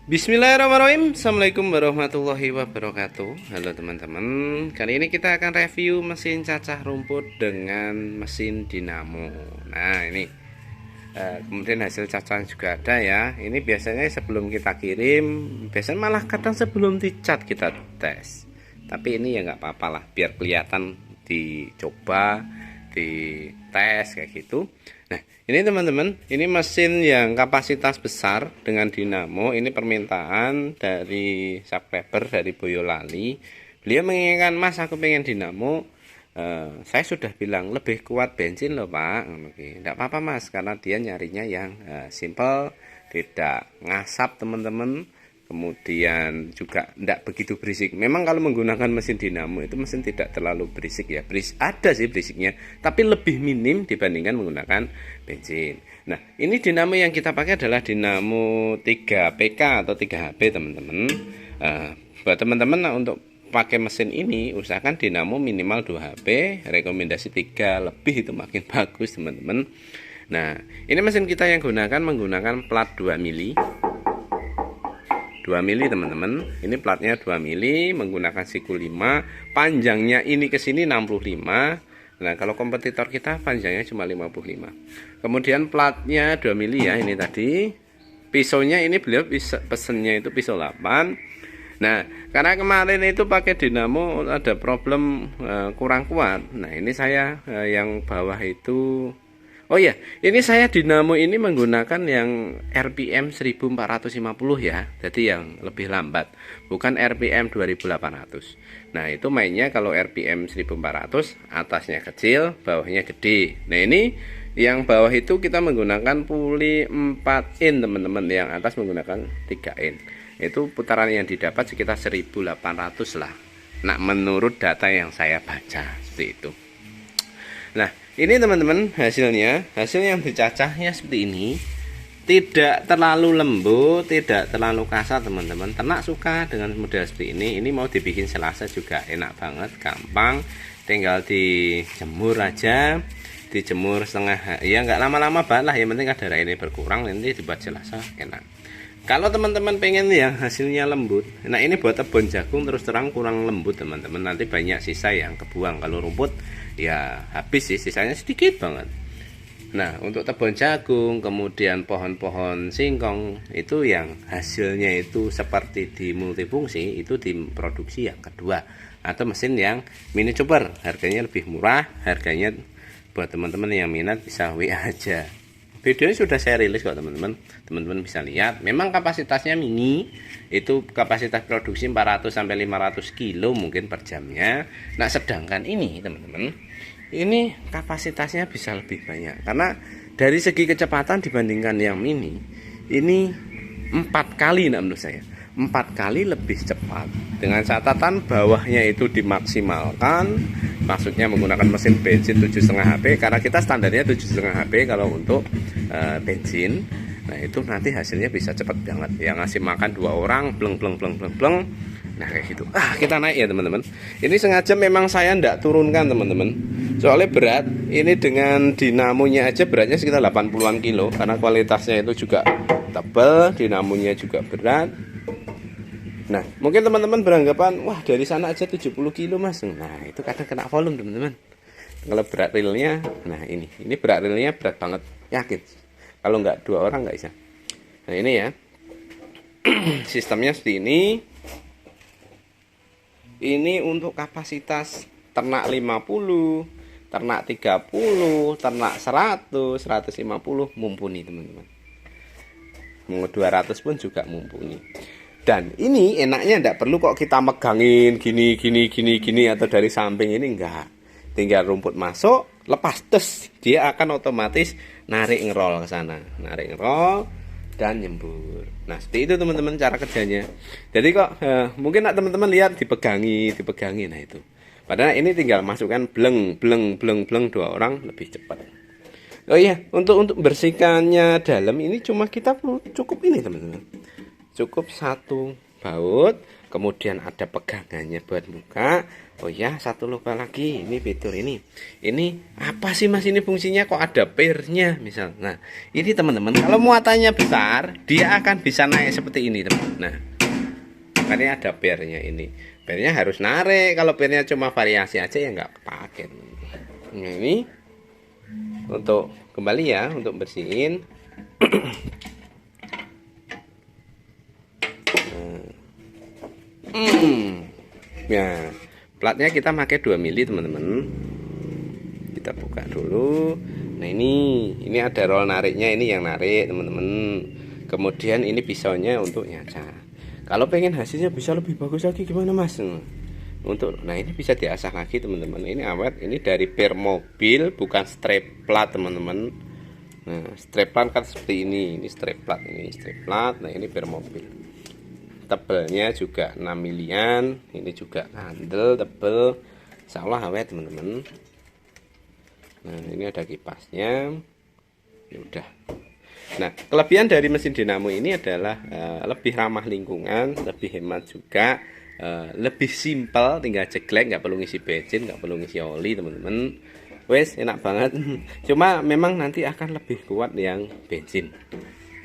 Bismillahirrahmanirrahim. Assalamualaikum warahmatullahi wabarakatuh. Halo teman-teman, kali ini kita akan review mesin cacah rumput dengan mesin dinamo. Nah ini kemudian hasil cacah juga ada ya. Ini biasanya sebelum kita kirim, biasanya malah kadang sebelum dicat kita tes. Tapi ini ya nggak apa-apa lah, biar kelihatan dicoba, dites kayak gitu. Nah ini teman-teman, ini mesin yang kapasitas besar dengan dinamo. Ini permintaan dari subscriber dari Boyolali. Beliau menginginkan, Mas aku pengen dinamo. Saya sudah bilang lebih kuat bensin loh Pak. Tidak apa-apa Mas, karena dia nyarinya yang simple, tidak ngasap teman-teman. Kemudian juga tidak begitu berisik. Memang kalau menggunakan mesin dinamo itu mesin tidak terlalu berisik ya. Ada sih berisiknya, tapi lebih minim dibandingkan menggunakan bensin. Nah, ini dinamo yang kita pakai adalah dinamo 3PK atau 3HP teman-teman. Buat teman-teman untuk pakai mesin ini usahakan dinamo minimal 2HP, rekomendasi 3 lebih itu makin bagus teman-teman. Nah, ini mesin kita yang menggunakan plat 2 mili. 2 mili teman-teman, ini platnya 2 mili menggunakan siku 5, panjangnya ini ke sini 65. Nah kalau kompetitor kita panjangnya cuma 55. Kemudian platnya 2 mili ya, ini tadi pisaunya ini beliau pesennya itu pisau 8. Nah karena kemarin itu pakai dinamo ada problem kurang kuat. Nah ini saya yang bawah itu, oh ya, ini saya dinamo ini menggunakan yang RPM 1450 ya. Jadi yang lebih lambat, bukan RPM 2800. Nah, itu mainnya kalau RPM 1400, atasnya kecil, bawahnya gede. Nah, ini yang bawah itu kita menggunakan puli 4 in, teman-teman. Yang atas menggunakan 3 in. Itu putaran yang didapat sekitar 1800 lah. Nah, menurut data yang saya baca seperti itu. Nah, ini teman-teman hasilnya. Hasil yang dicacahnya seperti ini. Tidak terlalu lembut, tidak terlalu kasar teman-teman. Ternak suka dengan model seperti ini. Ini mau dibikin selasa juga enak banget, gampang. Tinggal dijemur aja. Dijemur setengah, ya nggak lama-lama banget lah. Yang penting kadar ini berkurang, nanti dibuat selasa enak. Kalau teman-teman pengen yang hasilnya lembut, nah ini buat tebon jagung terus terang kurang lembut teman-teman. Nanti banyak sisa yang kebuang. Kalau rumput ya habis sih, sisanya sedikit banget. Nah untuk tebon jagung, kemudian pohon-pohon singkong, itu yang hasilnya itu seperti di multifungsi, itu di produksi yang kedua. Atau mesin yang mini chopper, harganya lebih murah. Harganya buat teman-teman yang minat bisa WA aja. Videonya sudah saya rilis kok teman-teman. Teman-teman bisa lihat. Memang kapasitasnya mini, itu kapasitas produksi 400 sampai 500 kilo mungkin per jamnya. Nah, sedangkan ini teman-teman, ini kapasitasnya bisa lebih banyak. Karena dari segi kecepatan dibandingkan yang mini, ini 4 kali menurut saya. 4 kali lebih cepat. Dengan catatan bawahnya itu dimaksimalkan. Maksudnya menggunakan mesin bensin 7,5 HP, karena kita standarnya 7,5 HP kalau untuk bensin. Nah itu nanti hasilnya bisa cepat banget. Yang ngasih makan 2 orang bleng. Nah kayak gitu. Kita naik ya teman-teman. Ini sengaja memang saya ndak turunkan teman-teman. Soalnya berat. Ini dengan dinamonya aja beratnya sekitar 80-an kilo. Karena kualitasnya itu juga tebal, dinamonya juga berat. Nah mungkin teman-teman beranggapan, wah dari sana aja 70 kilo mas. Nah itu kadang kena volume teman-teman. Kalau berat realnya, nah ini berat realnya berat banget, yakin. Kalau nggak 2 orang nggak bisa. Nah ini ya, sistemnya seperti ini. Ini untuk kapasitas ternak 50, ternak 30, ternak 100, 150 mumpuni teman-teman. Mau 200 pun juga mumpuni. Dan ini enaknya enggak perlu kok kita megangin gini atau dari samping, ini enggak. Tinggal rumput masuk, lepas tes, dia akan otomatis narik ngerol ke sana, narik ngerol dan nyembur. Nah, seperti itu teman-teman cara kerjanya. Jadi kok mungkin teman-teman lihat dipegangi. Nah itu. Padahal ini tinggal masukkan bleng 2 orang lebih cepat. Oh iya, untuk bersihkannya dalam ini cuma kita cukup ini teman-teman. Cukup 1 baut, kemudian ada pegangannya buat buka. Oh ya, satu lupa lagi, ini fitur ini apa sih Mas, ini fungsinya kok ada pernya misal. Nah ini teman-teman, kalau muatannya besar dia akan bisa naik seperti ini teman. Nah makanya ada pernya, ini pernya harus narik. Kalau pernya cuma variasi aja ya nggak kepake. Nah ini untuk kembali ya, untuk bersihin. Ya, platnya kita pakai 2 mili teman-teman. Kita buka dulu. Nah ini ada roll nariknya, ini yang narik teman-teman. Kemudian ini pisaunya untuk nyacah. Kalau pengen hasilnya bisa lebih bagus lagi gimana Mas? Nah ini bisa diasah lagi teman-teman. Ini awet, ini dari per mobil, bukan strap plat teman-teman. Nah strap plat kan seperti ini strap plat, ini strap plat. Nah ini per mobil. Tebelnya juga 6 milian, ini juga handle tebel, insya Allah awet teman-teman. Nah ini ada kipasnya, ya udah. Nah kelebihan dari mesin dinamo ini adalah lebih ramah lingkungan, lebih hemat juga, lebih simpel, tinggal jeglek, nggak perlu ngisi bensin, nggak perlu ngisi oli teman-teman. Wes enak banget. Cuma memang nanti akan lebih kuat yang bensin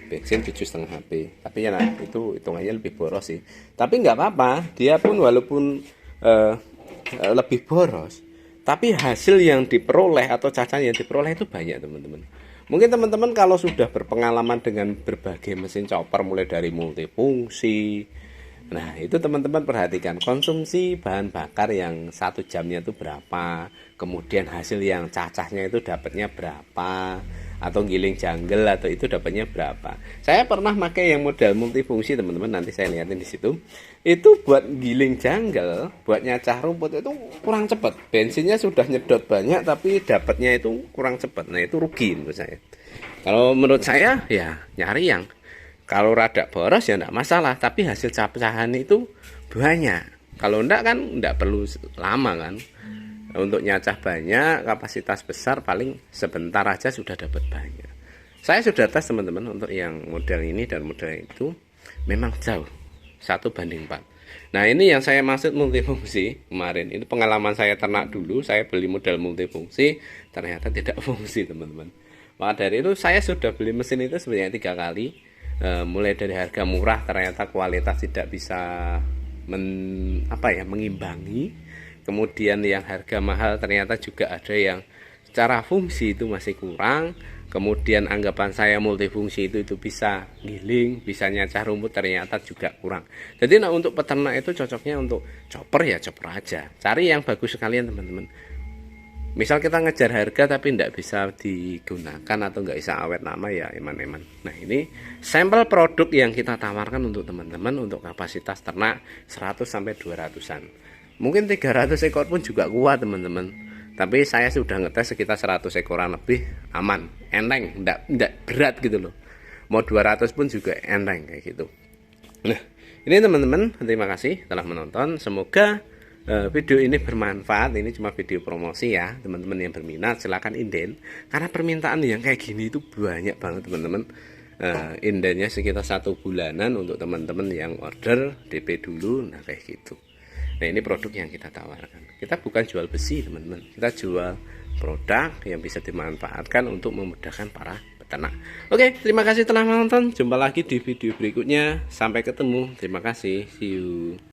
7,5 HP, tapi ya nah, itu hitungannya lebih boros sih. Tapi nggak apa-apa, dia pun walaupun lebih boros, tapi hasil yang diperoleh atau cacat yang diperoleh itu banyak teman-teman. Mungkin teman-teman kalau sudah berpengalaman dengan berbagai mesin chopper mulai dari multifungsi, nah itu teman-teman perhatikan konsumsi bahan bakar yang 1 jamnya itu berapa, kemudian hasil yang cacahnya itu dapatnya berapa, atau giling jungle atau itu dapatnya berapa. Saya pernah pakai yang model multifungsi teman-teman, nanti saya lihatin di situ. Itu buat giling jungle, buat nyacah rumput itu kurang cepat. Bensinnya sudah nyedot banyak tapi dapatnya itu kurang cepat. Nah itu rugi menurut saya. Kalau menurut saya ya nyari yang kalau rada boros ya enggak masalah, tapi hasil cacahan itu banyak. Kalau enggak kan enggak perlu lama kan. Untuk nyacah banyak, kapasitas besar, paling sebentar aja sudah dapat banyak. Saya sudah tes teman-teman untuk yang model ini dan model itu memang jauh 1:4. Nah ini yang saya maksud multifungsi kemarin. Ini pengalaman saya ternak dulu, saya beli model multifungsi, ternyata tidak fungsi teman-teman. Maka dari itu saya sudah beli mesin itu sebenarnya 3 kali. Mulai dari harga murah ternyata kualitas tidak bisa mengimbangi. Kemudian yang harga mahal ternyata juga ada yang secara fungsi itu masih kurang. Kemudian anggapan saya multifungsi itu bisa giling, bisa nyacah rumput, ternyata juga kurang. Jadi nah, untuk peternak itu cocoknya untuk chopper ya chopper aja. Cari yang bagus sekalian teman-teman. Misal kita ngejar harga tapi tidak bisa digunakan atau nggak bisa awet lama ya eman-eman. Nah ini sampel produk yang kita tawarkan untuk teman-teman untuk kapasitas ternak 100-200an. Mungkin 300 ekor pun juga kuat teman-teman. Tapi saya sudah ngetes sekitar 100 ekoran lebih aman, enteng, enggak berat gitu loh. Mau 200 pun juga enteng kayak gitu. Nah, ini teman-teman, terima kasih telah menonton. Semoga video ini bermanfaat. Ini cuma video promosi ya. Teman-teman yang berminat silahkan inden. Karena permintaan yang kayak gini itu banyak banget teman-teman. Indennya sekitar 1 bulanan untuk teman-teman yang order DP dulu. Nah kayak gitu. Nah ini produk yang kita tawarkan. Kita bukan jual besi teman-teman, kita jual produk yang bisa dimanfaatkan untuk memudahkan para peternak. Oke, terima kasih telah menonton. Jumpa lagi di video berikutnya. Sampai ketemu. Terima kasih. See you.